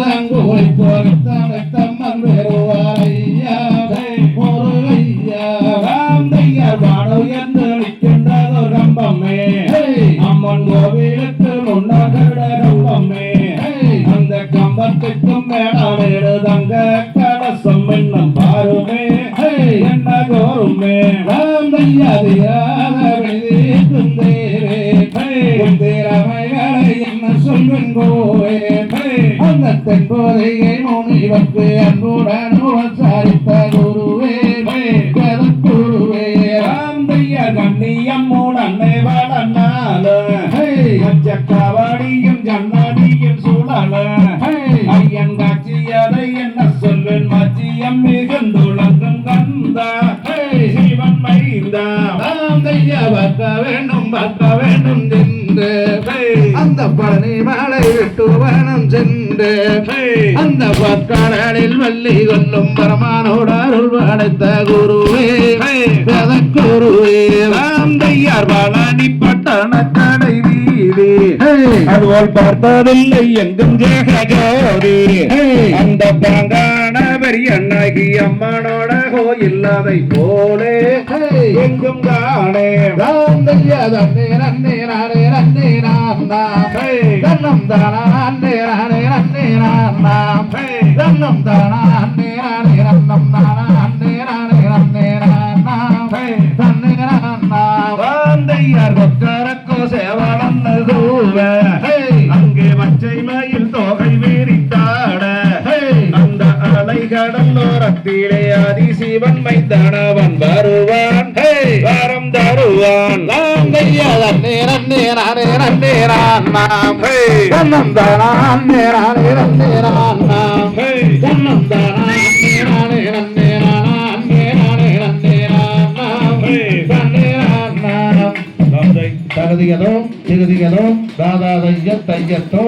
அங்கோலை போகத்தம்மன் வருவாரையா முருகையா ராந்தையா வாழ என்று நிற்கின்றதோ கம்பமே அம்மன் கோவிலுக்கு முன்னாக கம்பமே அந்த கம்பத்துக்கும் மேலே தங்க கலசம் என்னும் பாருமே என்ன கோருமே என்ன சொல்லுங்கோவே அந்த தென்போதையை முனிவர்க்கு அன்புடன் விசாரித்த குருவே குருவே ராந்தையா கண்ணியம்முடன் வளர்னால கவாடியும் ஜன்னடியும் சூழல ஐயன் காட்சியதை என்ன சொல்வேன் மச்சியம் மிகுந்துளங்கும் கந்தா சிவன் மைந்தா பார்க்க வேண்டும் சென்று அந்த பழனி மலை விட்டு வனம் சென்று அந்த பற்காடலில் வள்ளி கொல்லும் பரமானோட அருள் படைத்த குருவே குருவே ராந்தையார் பழனி பட்டண கடை வீதி அதுபோல் பார்த்ததில்லை எங்கும் ஜெகஜோதி அந்த பாங்கான பெரிய அண்ணகி அம்மனோட கோயில் அதை போலே எங்கும் காணே ராந்தையா தன்னே நன்னே நானே நன்னே நாம் தன்னம் தானா நன்னே நானே நன்னே நாம் தன்னம் தானா நன்னே நானே நன்னம் தானா நன்னே நானே நன்னே நாம் தன்னே நாம் ராந்தையார் கொக்கரக்கோ சேவலன்னு தூவ அங்கே பச்சை மயில் தொகை விரித்தாட அந்த அலை கடலோரத்திலே ஆதி சிவன் மைந்தனவன் வருவான் வாரம் தருவான் ராந்தையா நன்னே நன்னே நானே நன்னே நாம் தன்னம் தானா நன்னே நானே நன்னே நாம் தன்னம் தானா நன்னே நானே நன்னே நானே நானே நன்னே நாம் தன்னே நாம் தகதியதோ திகதியதோ தாதாதைய தையத்தோ